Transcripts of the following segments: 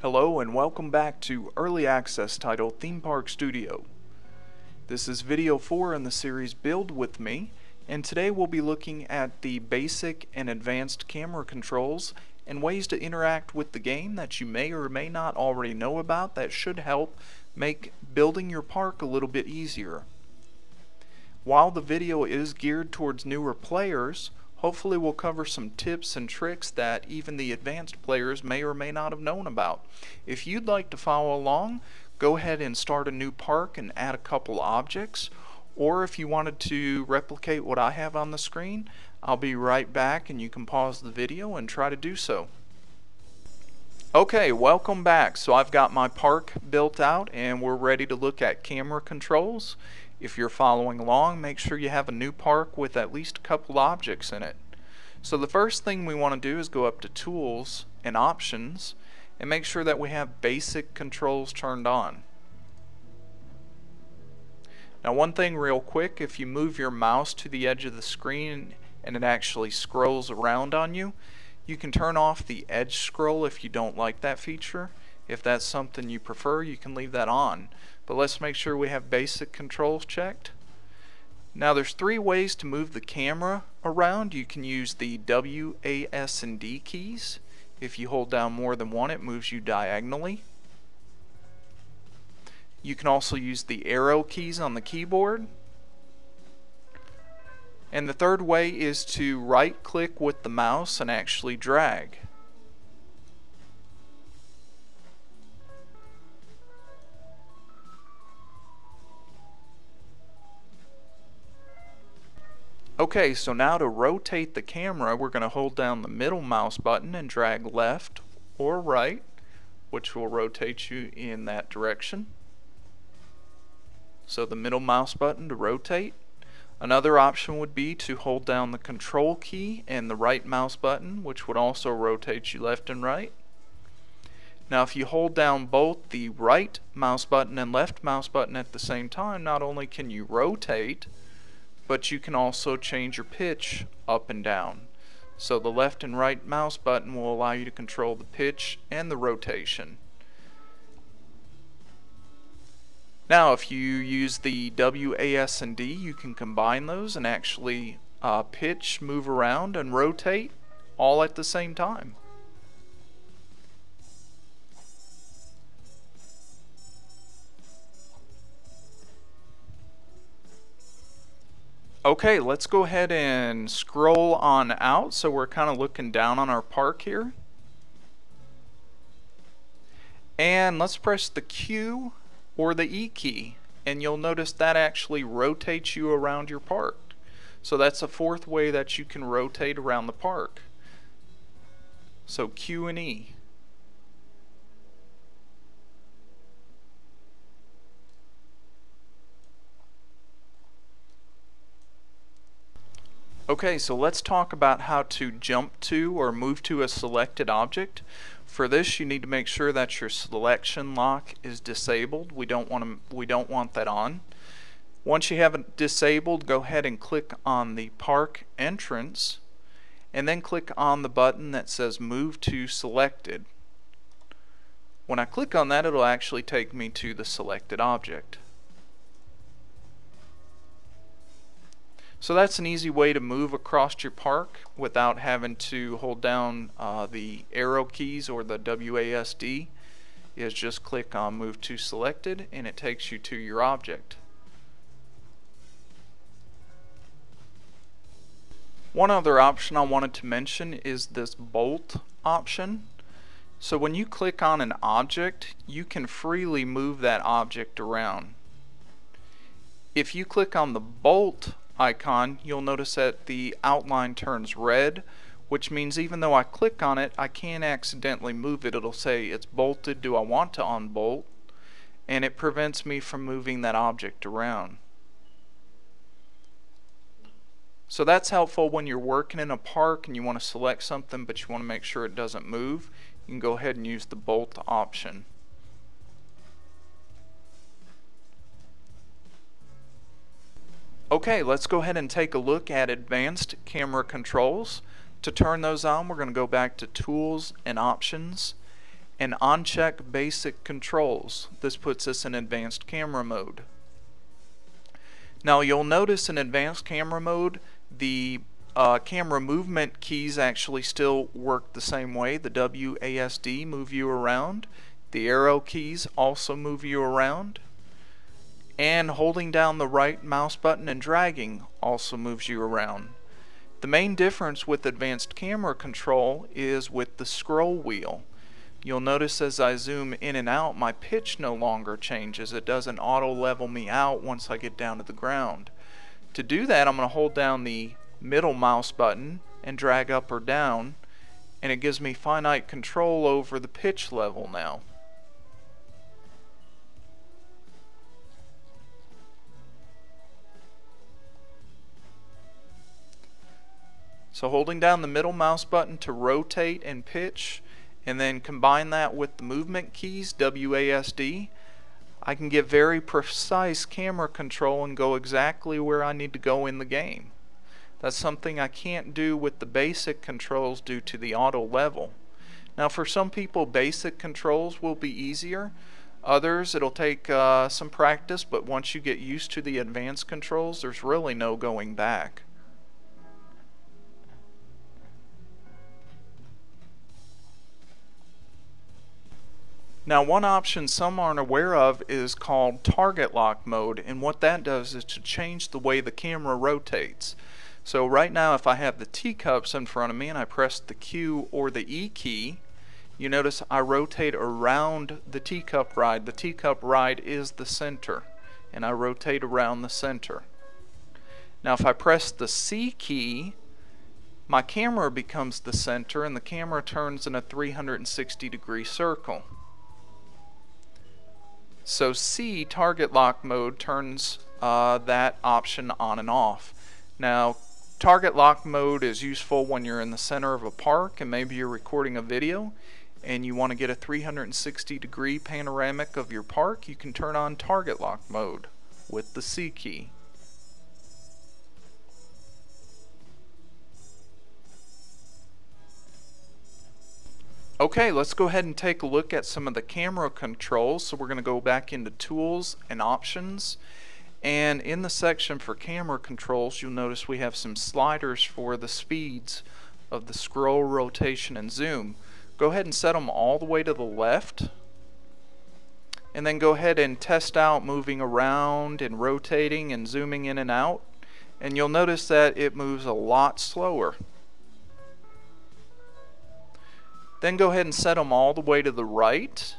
Hello and welcome back to Early Access titled Theme Park Studio. This is video 4 in the series Build With Me, and today we'll be looking at the basic and advanced camera controls and ways to interact with the game that you may or may not already know about that should help make building your park a little bit easier. While the video is geared towards newer players, hopefully we'll cover some tips and tricks that even the advanced players may or may not have known about. If you'd like to follow along, go ahead and start a new park and add a couple objects, or if you wanted to replicate what I have on the screen, I'll be right back and you can pause the video and try to do so. Okay, welcome back. So I've got my park built out and we're ready to look at camera controls. If you're following along, make sure you have a new park with at least a couple objects in it. So the first thing we want to do is go up to Tools and Options and make sure that we have Basic Controls turned on. Now one thing real quick, if you move your mouse to the edge of the screen and it actually scrolls around on you, you can turn off the edge scroll if you don't like that feature. If that's something you prefer, you can leave that on. But let's make sure we have basic controls checked. Now there's three ways to move the camera around. You can use the W, A, S, and D keys. If you hold down more than one, it moves you diagonally. You can also use the arrow keys on the keyboard. And the third way is to right click with the mouse and actually drag. Okay, so now to rotate the camera, we're going to hold down the middle mouse button and drag left or right, which will rotate you in that direction. So the middle mouse button to rotate. Another option would be to hold down the control key and the right mouse button, which would also rotate you left and right. Now if you hold down both the right mouse button and left mouse button at the same time, not only can you rotate, but you can also change your pitch up and down. So the left and right mouse button will allow you to control the pitch and the rotation. Now if you use the W, A, S, and D, you can combine those and actually pitch, move around, and rotate all at the same time. Okay, let's go ahead and scroll on out so we're kind of looking down on our park here. And let's press the Q or the E key and you'll notice that actually rotates you around your park. So that's a fourth way that you can rotate around the park. So Q and E. Okay, so let's talk about how to jump to or move to a selected object. For this, you need to make sure that your selection lock is disabled. We don't want that on. Once you have it disabled, go ahead and click on the park entrance and then click on the button that says Move to Selected. When I click on that, it'll actually take me to the selected object. So that's an easy way to move across your park without having to hold down the arrow keys or the WASD. Is just click on Move to Selected and it takes you to your object. One other option I wanted to mention is this bolt option. So when you click on an object, you can freely move that object around. If you click on the bolt icon, you'll notice that the outline turns red, which means even though I click on it, I can't accidentally move it. It'll say it's bolted, do I want to unbolt? And it prevents me from moving that object around. So that's helpful when you're working in a park and you want to select something but you want to make sure it doesn't move. You can go ahead and use the bolt option. Okay, let's go ahead and take a look at advanced camera controls. To turn those on, we're going to go back to Tools and Options and uncheck basic controls. This puts us in advanced camera mode. Now you'll notice in advanced camera mode the camera movement keys actually still work the same way. The WASD move you around. The arrow keys also move you around. And holding down the right mouse button and dragging also moves you around. The main difference with advanced camera control is with the scroll wheel. You'll notice as I zoom in and out, my pitch no longer changes. It doesn't auto level me out once I get down to the ground. To do that, I'm going to hold down the middle mouse button and drag up or down, and it gives me finite control over the pitch level now. So holding down the middle mouse button to rotate and pitch, and then combine that with the movement keys, WASD, I can get very precise camera control and go exactly where I need to go in the game. That's something I can't do with the basic controls due to the auto level. Now for some people, basic controls will be easier. Others, it'll take some practice, but once you get used to the advanced controls, there's really no going back. Now one option some aren't aware of is called target lock mode, and what that does is to change the way the camera rotates. So right now if I have the teacups in front of me and I press the Q or the E key, you notice I rotate around the teacup ride. The teacup ride is the center, and I rotate around the center. Now if I press the C key, my camera becomes the center and the camera turns in a 360-degree circle. So C, target lock mode, turns that option on and off. Now target lock mode is useful when you're in the center of a park and maybe you're recording a video and you want to get a 360-degree panoramic of your park. You can turn on target lock mode with the C key. Okay, let's go ahead and take a look at some of the camera controls. So we're going to go back into Tools and Options, and in the section for camera controls you'll notice we have some sliders for the speeds of the scroll, rotation, and zoom. Go ahead and set them all the way to the left, and then go ahead and test out moving around and rotating and zooming in and out, and you'll notice that it moves a lot slower. Then go ahead and set them all the way to the right.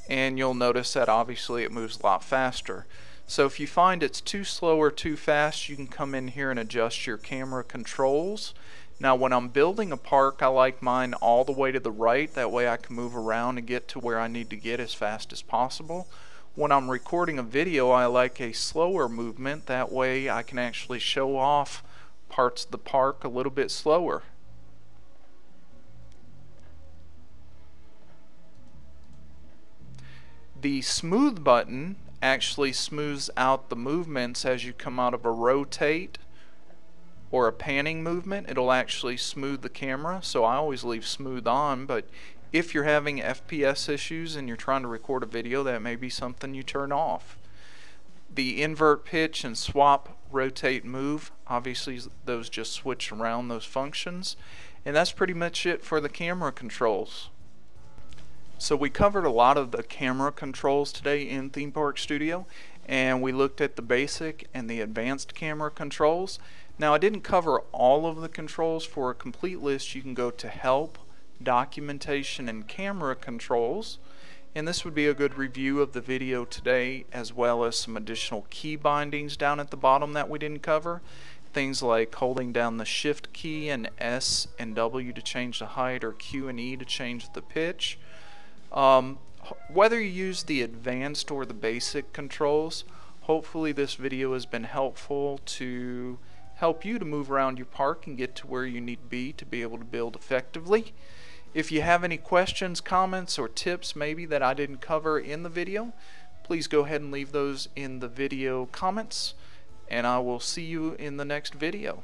And you'll notice that obviously it moves a lot faster. So if you find it's too slow or too fast, you can come in here and adjust your camera controls. Now when I'm building a park, I like mine all the way to the right. That way I can move around and get to where I need to get as fast as possible. When I'm recording a video, I like a slower movement. That way I can actually show off parts of the park a little bit slower. The smooth button actually smooths out the movements as you come out of a rotate or a panning movement. It'll actually smooth the camera, so I always leave smooth on, but if you're having FPS issues and you're trying to record a video, that may be something you turn off. The invert, pitch, and swap, rotate, move, obviously those just switch around those functions. And that's pretty much it for the camera controls. So we covered a lot of the camera controls today in Theme Park Studio, and we looked at the basic and the advanced camera controls. Now I didn't cover all of the controls. For a complete list you can go to Help, Documentation, and Camera Controls, and this would be a good review of the video today, as well as some additional key bindings down at the bottom that we didn't cover. Things like holding down the Shift key and S and W to change the height, or Q and E to change the pitch. Whether you use the advanced or the basic controls, hopefully this video has been helpful to help you to move around your park and get to where you need to be able to build effectively. If you have any questions, comments, or tips maybe that I didn't cover in the video, please go ahead and leave those in the video comments, and I will see you in the next video.